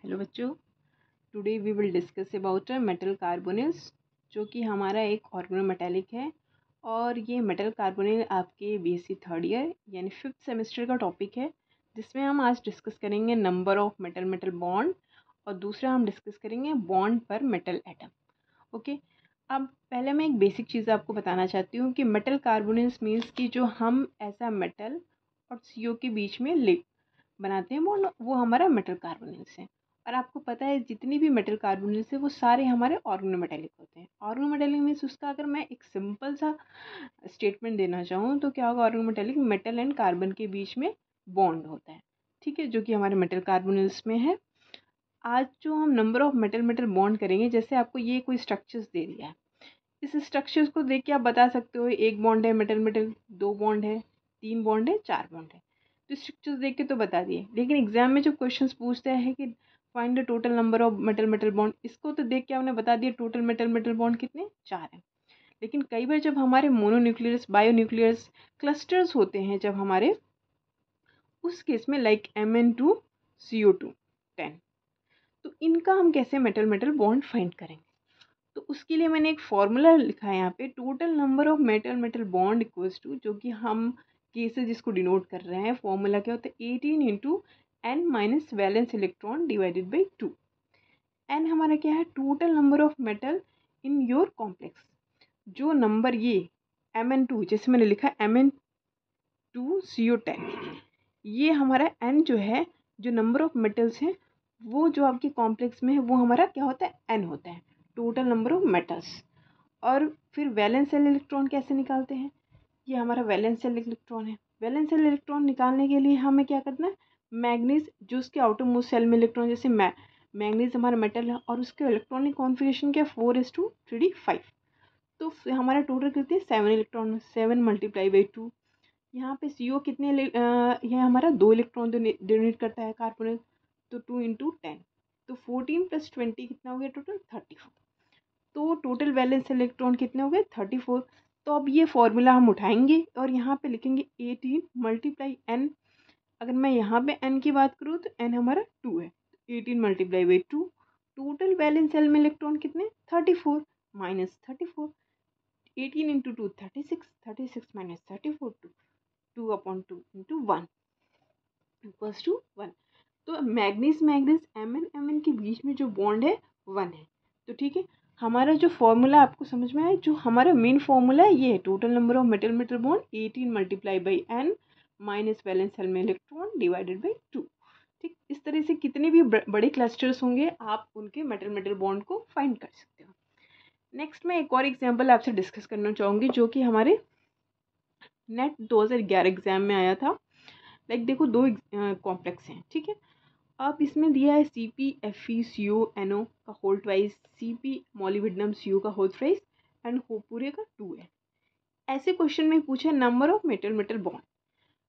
Hello बच्चों, today we will discuss about metal carbonyls, जो कि हमारा एक ऑर्गेनोमेटेलिक है। और ये मेटल कार्बोनिल आपके बीएससी थर्ड ईयर यानी 5th सेमेस्टर का टॉपिक है, जिसमें हम आज डिस्कस करेंगे number of metal metal bond और दूसरा हम डिस्कस करेंगे बॉन्ड पर मेटल एटम। ओके, अब पहले मैं एक बेसिक चीज़ आपको बताना चाहती हूँ कि मेटल कार्बोनिल्स मीन्स कि जो हम ऐसा मेटल और CO के बीच में बनाते हैं वो हमारा मेटल कार्बोनिल्स है। और आपको पता है जितनी भी मेटल कार्बोनिल्स है वो सारे हमारे ऑर्गेनोमेटेलिक होते हैं। ऑर्गेनोमेटेलिक मीन्स उसका अगर मैं एक सिंपल सा स्टेटमेंट देना चाहूँ तो क्या होगा, ऑर्गेनोमेटेलिक मेटल एंड कार्बन के बीच में बॉन्ड होता है, ठीक है, जो कि हमारे मेटल कार्बोनिल्स में है। आज जो हम number of metal metal bond करेंगे, जैसे आपको ये कोई स्ट्रक्चर्स दे दिया है, इस स्ट्रक्चर्स को देख के आप बता सकते हो एक बॉन्ड है मेटल मेटल, 2 बॉन्ड है, 3 बॉन्ड है, 4 बॉन्ड है। तो स्ट्रक्चर्स देख के तो बता दिए, लेकिन एग्जाम में जब क्वेश्चंस पूछते हैं कि find the total number of metal metal bond, इसको तो देख के आपने बता दिया टोटल मेटल मेटल बॉन्ड कितने, 4 हैं। लेकिन कई बार जब हमारे मोनोन्यूक्लियस बायोन्यूक्लियस क्लस्टर्स होते हैं, जब हमारे उस केस में लाइक Mn2CO2 10, तो इनका हम कैसे मेटल मेटल बॉन्ड फाइंड करेंगे। तो उसके लिए मैंने एक फॉर्मूला लिखा है यहाँ पे, total number of metal metal bond equals to, जो कि हम केसेस जिसको डिनोट कर रहे हैं, फॉर्मूला क्या होता है 18 into n minus valence electron divided by 2। N हमारा क्या है, total number of metal in your complex. जो नंबर ये Mn2, जैसे मैंने लिखा Mn2CO10, ये हमारा n जो है, जो नंबर ऑफ मेटल्स हैं वो जो आपके कॉम्प्लेक्स में है वो हमारा क्या होता है, n होता है, टोटल नंबर ऑफ मेटल्स। और फिर वैलेंस शेल इलेक्ट्रॉन कैसे निकालते हैं, ये हमारा वैलेंस शेल इलेक्ट्रॉन है। वैलेंस शेल इलेक्ट्रॉन निकालने के लिए हमें क्या करना है, मैग्नीज जो उसके आउटर मोस्ट सेल में इलेक्ट्रॉन, जैसे मैग्नीज हमारा मेटल है और उसके इलेक्ट्रॉनिक कॉन्फिगरेशन क्या 4s2 3d5, तो हमारा टोटल कितने 7 इलेक्ट्रॉन, 7 मल्टीप्लाई बाई 2। यहाँ पे CO कितने यह हमारा 2 इलेक्ट्रॉन डोनेट करता है कार्बोनिल, तो 2 इंटू 10, तो 14 प्लस 20 कितना हो गया, टोटल 34। तो टोटल वैलेंस इलेक्ट्रॉन कितने हो गए 34। तो अब ये फॉर्मूला हम उठाएंगे और यहाँ पे लिखेंगे 18 मल्टीप्लाई n। अगर मैं यहाँ पे n की बात करूँ तो n हमारा 2 है, 18 multiply by 2, total valence shell में इलेक्ट्रॉन कितने 34 minus 34, 18 into 2 36, 36 minus 34 2 upon 2 into 1 equals to 1। तो मैग्नीज मैग्नीज Mn के बीच में जो बॉन्ड है 1 है। तो ठीक है, हमारा जो फॉर्मूला आपको समझ में आया, जो हमारा मेन फॉर्मूला है ये है total number of metal metal bond 18 multiply by n minus valence shell में इलेक्ट्रॉन डिवाइडेड बाई 2। ठीक, इस तरह से कितने भी बड़े क्लस्टर्स होंगे आप उनके मेटल मेटल बॉन्ड को फाइंड कर सकते हो। नेक्स्ट मैं एक और एग्जाम्पल आपसे डिस्कस करना चाहूँगी, जो कि हमारे नेट 2011 एग्जाम में आया था। लाइक देखो, 2 कॉम्प्लेक्स हैं, ठीक है। अब इसमें दिया है CpFeCO का whole twice, Cp molybdenum CO का होल ट्वाइस एंड पूरे का 2 है। ऐसे क्वेश्चन में पूछा number of metal metal bond,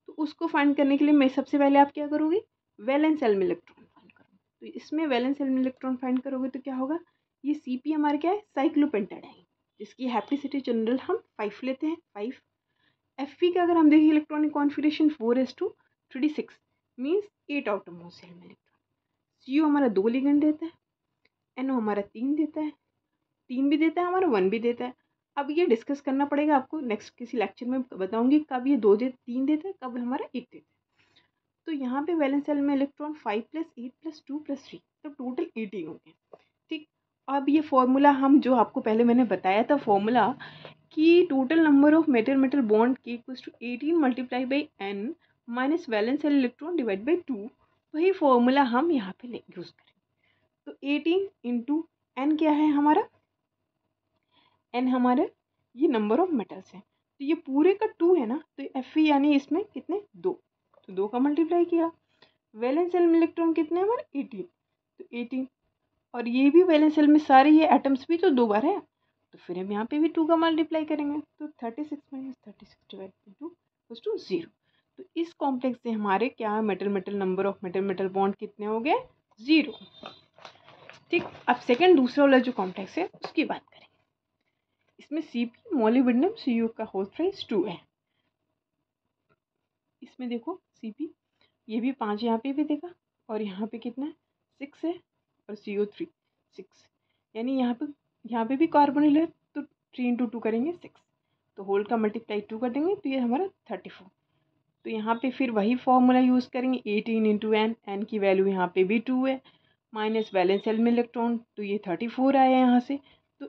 तो उसको फाइंड करने के लिए मैं सबसे पहले आप क्या करोगे, वैलेंस शेल में इलेक्ट्रॉन फाइंड करोगे। तो इसमें वैलेंस शेल में इलेक्ट्रॉन फाइंड करोगे तो क्या होगा, ये Cp हमारे क्या है, साइक्लोपेंटाडाइन है, जिसकी हैप्टिसिटी जनरल हम 5 लेते हैं, 5। Fe का अगर हम देखें electronic configuration 4s2 3d6 means 8 outer most shell में इलेक्ट्रॉन। CO हमारा 2 लिगेंड देता है, NO हमारा 3 देता है, 3 भी देता है हमारा, 1 भी देता है। अब ये डिस्कस करना पड़ेगा आपको, नेक्स्ट किसी लेक्चर में बताऊंगी कब ये 3 देता है, कब हमारा 1 देता है। तो यहाँ पे वैलेंस शेल में इलेक्ट्रॉन 5 प्लस 8 प्लस 2 प्लस 3, तो टोटल 18 हो गए। ठीक, अब ये फॉर्मूला हम जो आपको पहले मैंने बताया था फॉर्मूला कि total number of metal metal bond के equals to 18 multiply by n minus valence shell electron divide by 2, वही फॉर्मूला हम यहाँ पे यूज़ करेंगे। तो 18 इंटू n क्या है हमारा, n हमारे ये नंबर ऑफ मेटल्स हैं, तो ये पूरे का 2 है ना, तो Fe यानी इसमें कितने 2, तो 2 का मल्टीप्लाई किया। वैलेंस शेल में इलेक्ट्रॉन कितने हमारे 18, तो 18, और ये भी वैलेंस शेल में सारे ये एटम्स भी तो 2 बार है, तो फिर हम यहाँ पे भी 2 का मल्टीप्लाई करेंगे, तो 36 minus 36 divide by 2 equals to 0। तो इस कॉम्प्लेक्स से हमारे क्या metal metal number of metal metal bond कितने हो गए 0। ठीक, अब सेकंड दूसरा वाला जो कॉम्प्लेक्स है उसकी बात करें। इसमें Cp मोलिब्डेनम CO का होल ट्वाइस 2 है। इसमें देखो Cp, ये भी 5 यहाँ पे भी देगा और यहाँ पे कितना है 6 है और CO3 6, यानी यहाँ पे भी कार्बोनिल है तो 3 इंटू 2 करेंगे 6, तो होल का मल्टीप्लाई 2 कर देंगे तो ये हमारा 34। तो यहाँ पे फिर वही फॉर्मूला यूज़ करेंगे 18 इंटू एन, एन की वैल्यू यहाँ पे भी 2 है, माइनस वैलेंस शेल में इलेक्ट्रॉन तो ये 34 आया यहाँ से,